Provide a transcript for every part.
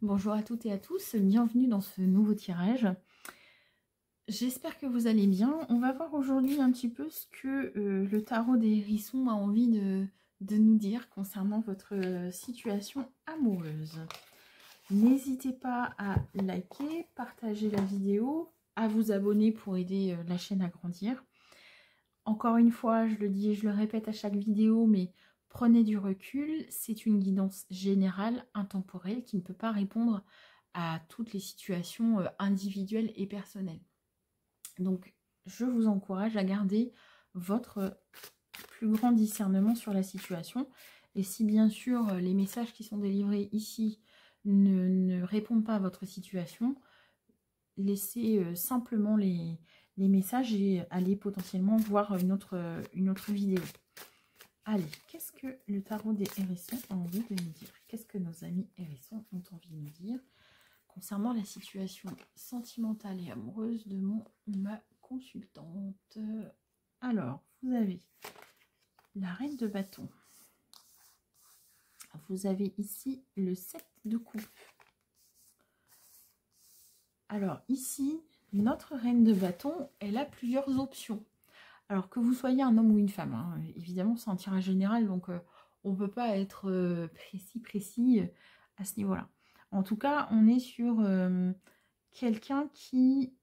Bonjour à toutes et à tous, bienvenue dans ce nouveau tirage. J'espère que vous allez bien. On va voir aujourd'hui un petit peu ce que le tarot des hérissons a envie de nous dire concernant votre situation amoureuse. N'hésitez pas à liker, partager la vidéo, à vous abonner pour aider la chaîne à grandir. Encore une fois, je le dis et je le répète à chaque vidéo, mais prenez du recul. C'est une guidance générale, intemporelle, qui ne peut pas répondre à toutes les situations individuelles et personnelles. Donc, je vous encourage à garder votre plus grand discernement sur la situation. Et si bien sûr les messages qui sont délivrés ici ne répondent pas à votre situation, laissez simplement les messages et allez potentiellement voir une autre vidéo. Allez, qu'est-ce que le tarot des hérissons a envie de nous dire? Qu'est-ce que nos amis hérissons ont envie de nous dire concernant la situation sentimentale et amoureuse de ma consultante? Alors, vous avez la reine de bâton. Vous avez ici le 7 de coupe. Alors ici, notre reine de bâton, elle a plusieurs options. Alors que vous soyez un homme ou une femme, hein, évidemment c'est un tirage général, donc on ne peut pas être précis à ce niveau-là. En tout cas, on est sur quelqu'un qui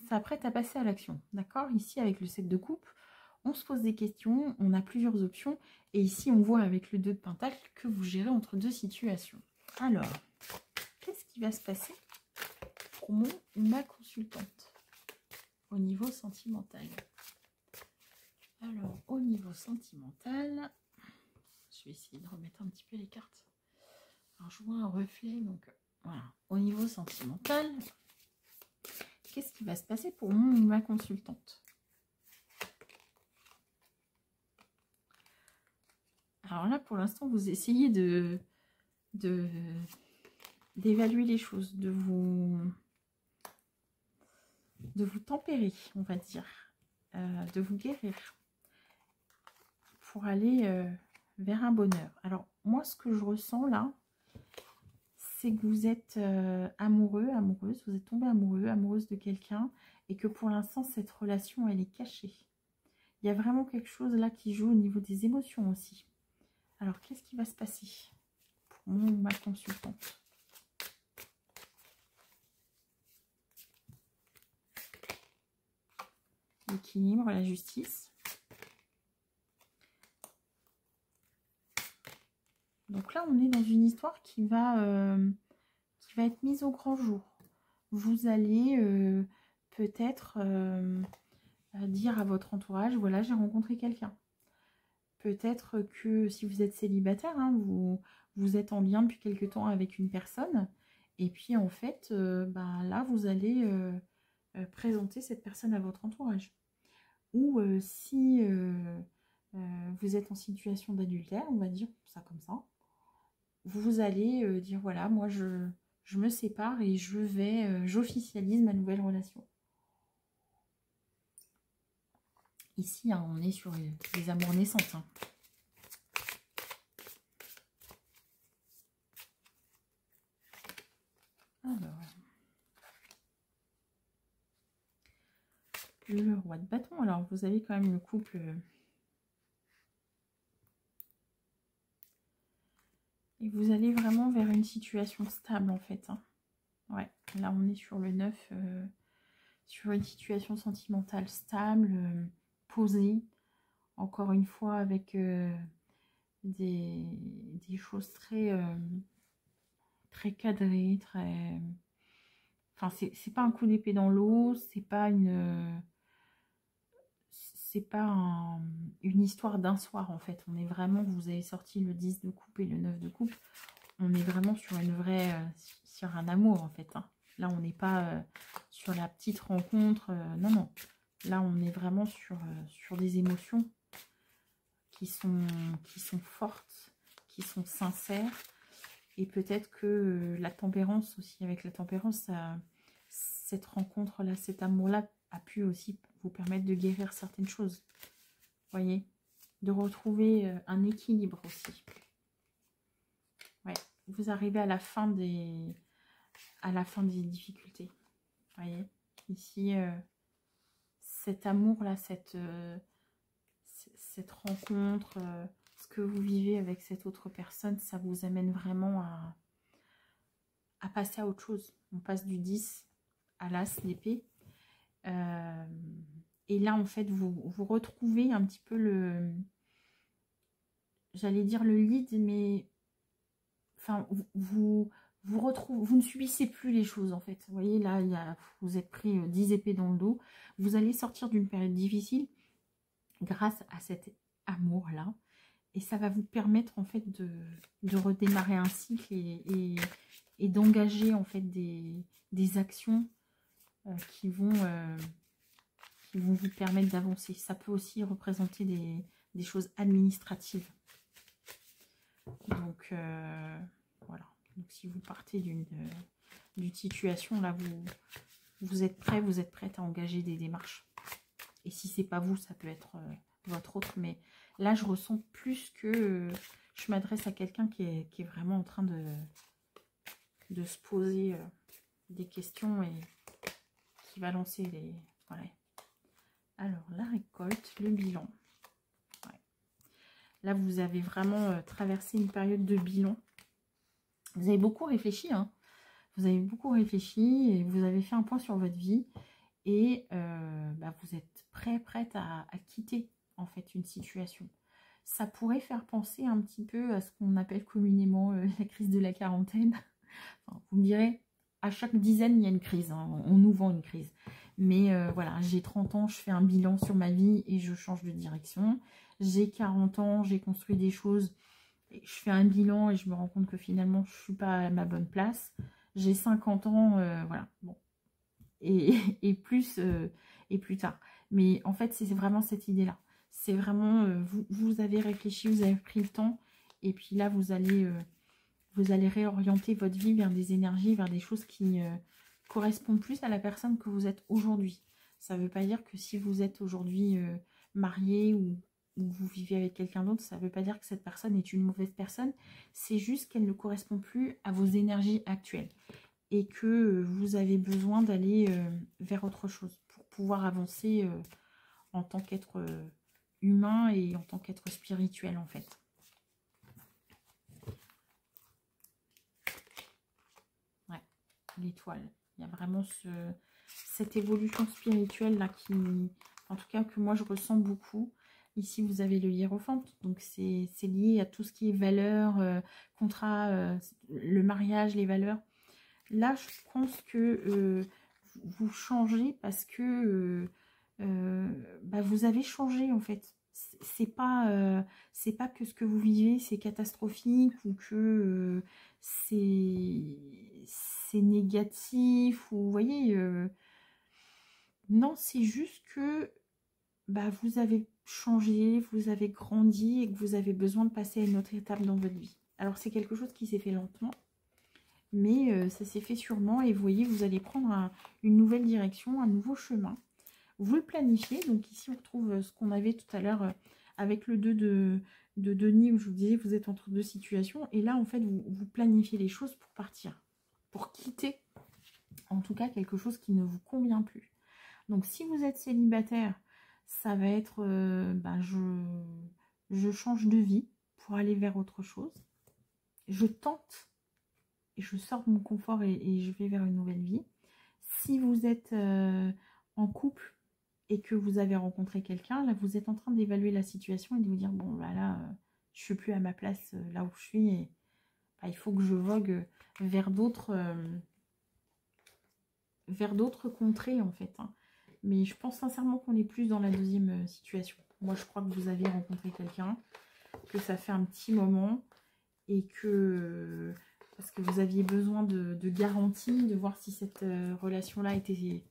s'apprête à passer à l'action. D'accord? Ici, avec le 7 de coupe, on se pose des questions, on a plusieurs options. Et ici, on voit avec le 2 de pentacle que vous gérez entre deux situations. Alors, qu'est-ce qui va se passer pour ma consultante au niveau sentimental? Alors, au niveau sentimental, je vais essayer de remettre un petit peu les cartes. Alors, je vois un reflet, donc voilà. Au niveau sentimental, qu'est-ce qui va se passer pour ma consultante? Alors là, pour l'instant, vous essayez d'évaluer les choses, de vous tempérer, on va dire, de vous guérir pour aller vers un bonheur. Alors, moi, ce que je ressens là, c'est que vous êtes amoureux, amoureuse, vous êtes tombé amoureux, amoureuse de quelqu'un et que pour l'instant, cette relation, elle est cachée. Il y a vraiment quelque chose là qui joue au niveau des émotions aussi. Alors, qu'est-ce qui va se passer pour ma consultante? L'équilibre, la justice. Donc là, on est dans une histoire qui va être mise au grand jour. Vous allez peut-être dire à votre entourage, voilà, j'ai rencontré quelqu'un. Peut-être que si vous êtes célibataire, hein, vous êtes en lien depuis quelque temps avec une personne. Et puis en fait, là, vous allez présenter cette personne à votre entourage. Ou si vous êtes en situation d'adultère, on va dire ça comme ça, vous allez dire voilà, moi je me sépare et j'officialise ma nouvelle relation. Ici, hein, on est sur les amours naissantes. Hein. Alors, le roi de bâton. Alors, vous avez quand même le couple. Et vous allez vraiment vers une situation stable, en fait. Hein. Ouais, là, on est sur le 9. Sur une situation sentimentale stable, posée. Encore une fois, avec des choses très cadrées, très... Enfin, c'est pas un coup d'épée dans l'eau, c'est pas une histoire d'un soir en fait. On est vraiment, vous avez sorti le 10 de coupe et le 9 de coupe, on est vraiment sur une vraie, sur un amour en fait. Hein. Là, on n'est pas sur la petite rencontre, non, non. Là, on est vraiment sur des émotions qui sont fortes, qui sont sincères. Et peut-être que la tempérance aussi, avec la tempérance, cette rencontre-là, cet amour-là a pu aussi vous permettre de guérir certaines choses. Voyez, de retrouver un équilibre aussi. Ouais, vous arrivez à la fin des à la fin des difficultés. Vous voyez, ici, cet amour-là, cette rencontre, ce que vous vivez avec cette autre personne, ça vous amène vraiment à passer à autre chose. On passe du 10 à l'as d'épée. Et là, en fait, vous retrouvez un petit peu le... J'allais dire le lead, mais... Enfin, vous ne subissez plus les choses, en fait. Vous voyez, là, vous êtes pris 10 épées dans le dos. Vous allez sortir d'une période difficile grâce à cet amour-là. Et ça va vous permettre, en fait, de redémarrer un cycle et d'engager, en fait, des actions qui vont vous permettre d'avancer. Ça peut aussi représenter des choses administratives. Donc, voilà. Donc, si vous partez d'une situation, là, vous êtes prêt, vous êtes prête à engager des démarches. Et si c'est pas vous, ça peut être votre autre. Mais là, je ressens plus que je m'adresse à quelqu'un qui est vraiment en train de se poser des questions et qui va lancer les... Voilà. Alors, la récolte, le bilan. Ouais. Là, vous avez vraiment traversé une période de bilan. Vous avez beaucoup réfléchi, hein. Vous avez beaucoup réfléchi et vous avez fait un point sur votre vie. Et vous êtes prête à quitter, en fait, une situation. Ça pourrait faire penser un petit peu à ce qu'on appelle communément la crise de la quarantaine. Enfin, vous me direz, à chaque dizaine, il y a une crise. Hein. On nous vend une crise. Mais voilà, j'ai 30 ans, je fais un bilan sur ma vie et je change de direction. J'ai 40 ans, j'ai construit des choses. Et je fais un bilan et je me rends compte que finalement, je ne suis pas à ma bonne place. J'ai 50 ans, voilà. Bon. Et plus tard. Mais en fait, c'est vraiment cette idée-là. C'est vraiment, vous avez réfléchi, vous avez pris le temps. Et puis là, vous allez réorienter votre vie vers des énergies, vers des choses qui correspondent plus à la personne que vous êtes aujourd'hui. Ça ne veut pas dire que si vous êtes aujourd'hui marié ou vous vivez avec quelqu'un d'autre, ça ne veut pas dire que cette personne est une mauvaise personne. C'est juste qu'elle ne correspond plus à vos énergies actuelles. Et que vous avez besoin d'aller vers autre chose pour pouvoir avancer en tant qu'être humain et en tant qu'être spirituel, en fait. Ouais, l'étoile. Il y a vraiment cette évolution spirituelle là qui, en tout cas, que moi je ressens beaucoup. Ici, vous avez le hiérophante, donc c'est lié à tout ce qui est valeurs, contrat, le mariage, les valeurs. Là, je pense que vous changez parce que vous avez changé, en fait. C'est pas que ce que vous vivez, c'est catastrophique ou que c'est négatif. Ou, vous voyez, non, c'est juste que vous avez changé, vous avez grandi et que vous avez besoin de passer à une autre étape dans votre vie. Alors, c'est quelque chose qui s'est fait lentement. Mais ça s'est fait sûrement et vous voyez, vous allez prendre une nouvelle direction, un nouveau chemin. Vous le planifiez. Donc ici, on retrouve ce qu'on avait tout à l'heure avec le 2 de Denis où je vous disais, vous êtes entre deux situations. Et là, en fait, vous planifiez les choses pour partir, pour quitter, en tout cas, quelque chose qui ne vous convient plus. Donc si vous êtes célibataire, ça va être, je change de vie pour aller vers autre chose. Je tente. Je sors de mon confort et je vais vers une nouvelle vie. Si vous êtes en couple et que vous avez rencontré quelqu'un, là, vous êtes en train d'évaluer la situation et de vous dire, bon, là, je ne suis plus à ma place là où je suis et il faut que je vogue vers d'autres contrées, en fait. Hein. Mais je pense sincèrement qu'on est plus dans la deuxième situation. Moi, je crois que vous avez rencontré quelqu'un, que ça fait un petit moment et que... parce que vous aviez besoin de garanties, de voir si cette relation-là était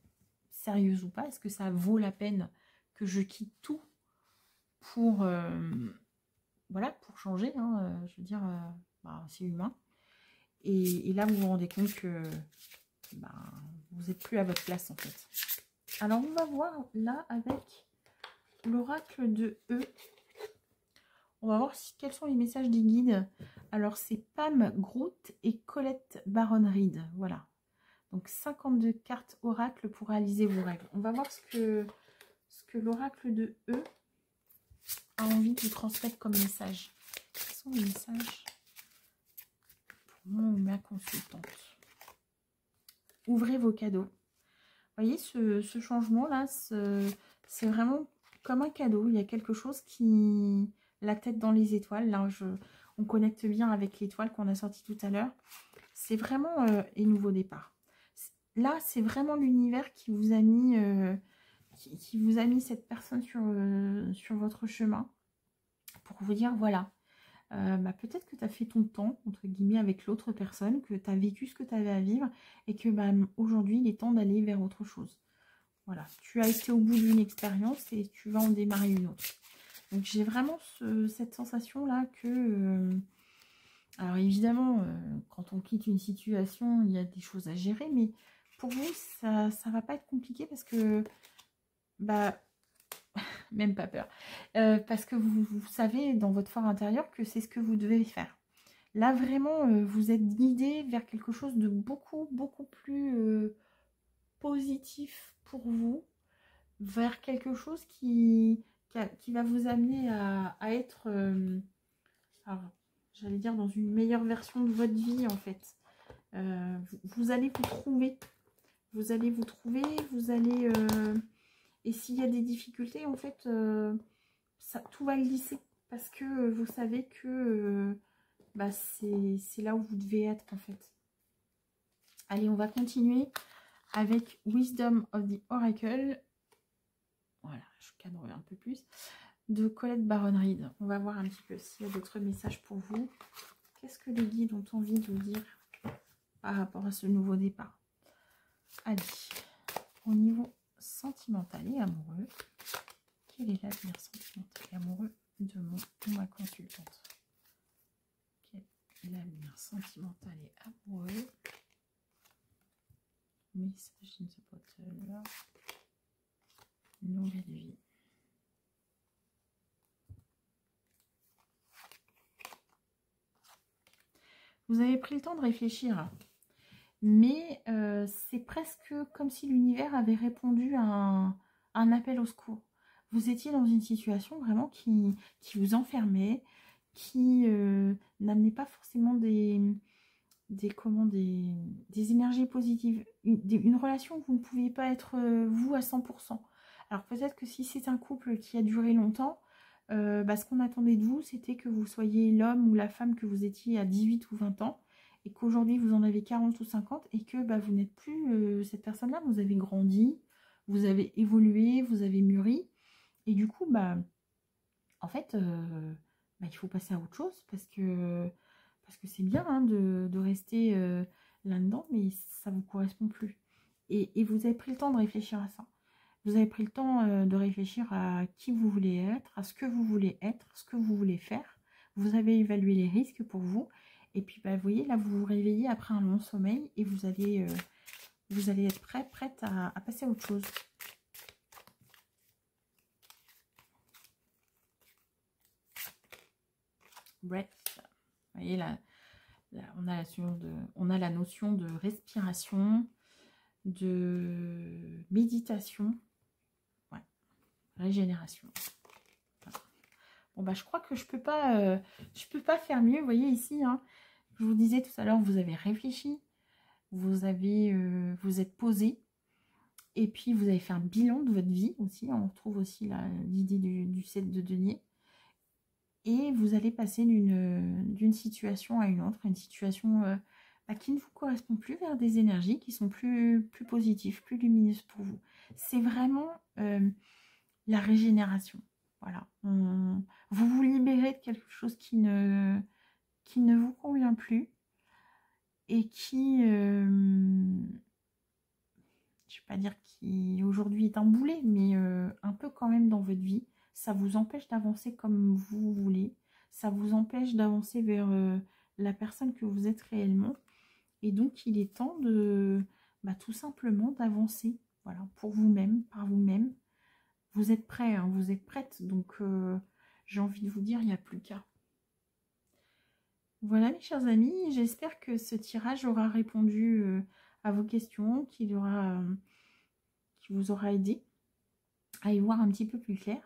sérieuse ou pas. Est-ce que ça vaut la peine que je quitte tout pour, pour changer, hein, je veux dire, c'est humain. Et là, vous vous rendez compte que vous n'êtes plus à votre place, en fait. Alors, on va voir là avec l'oracle de E. On va voir quels sont les messages des guides. Alors, c'est Pam Groot et Colette Baron Reed. Voilà. Donc 52 cartes oracle pour réaliser vos rêves. On va voir ce que l'oracle de E a envie de vous transmettre comme message. Quels sont les messages pour moi ou ma consultante? Ouvrez vos cadeaux. Vous voyez, ce changement-là, c'est vraiment comme un cadeau. Il y a quelque chose qui... La tête dans les étoiles. Là, on connecte bien avec l'étoile qu'on a sortie tout à l'heure. C'est vraiment... et nouveau départ. Là, c'est vraiment l'univers qui vous a mis... qui vous a mis cette personne sur votre chemin. Pour vous dire, voilà. Peut-être que tu as fait ton temps, entre guillemets, avec l'autre personne, que tu as vécu ce que tu avais à vivre et que aujourd'hui, il est temps d'aller vers autre chose. Voilà, tu as été au bout d'une expérience et tu vas en démarrer une autre. Donc, j'ai vraiment cette sensation-là que... alors, évidemment, quand on quitte une situation, il y a des choses à gérer, mais pour vous, ça ne va pas être compliqué parce que... même pas peur. Parce que vous savez dans votre fort intérieur que c'est ce que vous devez faire. Là, vraiment, vous êtes guidé vers quelque chose de beaucoup, beaucoup plus positif pour vous. Vers quelque chose qui va vous amener à être, j'allais dire, dans une meilleure version de votre vie, en fait. Vous allez vous trouver. Vous allez vous trouver, vous allez... et s'il y a des difficultés, en fait, tout va glisser. Parce que vous savez que c'est là où vous devez être, en fait. Allez, on va continuer avec Wisdom of the Oracle. Voilà, je cadre un peu plus. De Colette Baron-Reid. On va voir un petit peu s'il y a d'autres messages pour vous. Qu'est-ce que les guides ont envie de vous dire par rapport à ce nouveau départ? Allez, au niveau sentimental et amoureux, quel est l'avenir sentimental et amoureux de ma consultante? Quel est l'avenir sentimental et amoureux? Message in the bottle. Nouvelle vie. Vous avez pris le temps de réfléchir, mais c'est presque comme si l'univers avait répondu à un appel au secours. Vous étiez dans une situation vraiment qui vous enfermait, qui n'amenait pas forcément des énergies positives, une relation que vous ne pouviez pas être vous à 100%. Alors peut-être que si c'est un couple qui a duré longtemps, ce qu'on attendait de vous, c'était que vous soyez l'homme ou la femme que vous étiez à 18 ou 20 ans, et qu'aujourd'hui vous en avez 40 ou 50, et que vous n'êtes plus cette personne-là, vous avez grandi, vous avez évolué, vous avez mûri, et du coup, en fait, il faut passer à autre chose, parce que c'est bien hein, de rester là-dedans, mais ça ne vous correspond plus. Et vous avez pris le temps de réfléchir à ça. Vous avez pris le temps de réfléchir à qui vous voulez être, à ce que vous voulez être, ce que vous voulez faire. Vous avez évalué les risques pour vous. Et puis, vous voyez, là, vous vous réveillez après un long sommeil et vous allez être prête à passer à autre chose. Breath. Vous voyez, là on a la notion de respiration, de méditation. Régénération. Bon je crois que je peux pas faire mieux. Vous voyez ici, hein, je vous disais tout à l'heure, vous avez réfléchi, vous êtes posé, et puis vous avez fait un bilan de votre vie aussi. On retrouve aussi l'idée du 7 de denier. Et vous allez passer d'une situation à une autre, une situation qui ne vous correspond plus, vers des énergies qui sont plus positives, plus lumineuses pour vous. C'est vraiment la régénération. Voilà. Vous vous libérez de quelque chose qui ne vous convient plus et qui, je ne vais pas dire qui aujourd'hui est un boulet, mais un peu quand même dans votre vie. Ça vous empêche d'avancer comme vous voulez. Ça vous empêche d'avancer vers la personne que vous êtes réellement. Et donc, il est temps de tout simplement d'avancer. Voilà, pour vous-même, par vous-même. Vous êtes prêts, hein, vous êtes prêtes, donc j'ai envie de vous dire, il n'y a plus qu'à. Voilà mes chers amis, j'espère que ce tirage aura répondu à vos questions, qui vous aura aidé à y voir un petit peu plus clair.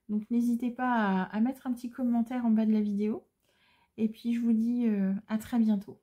Donc n'hésitez pas à mettre un petit commentaire en bas de la vidéo. Et puis je vous dis à très bientôt.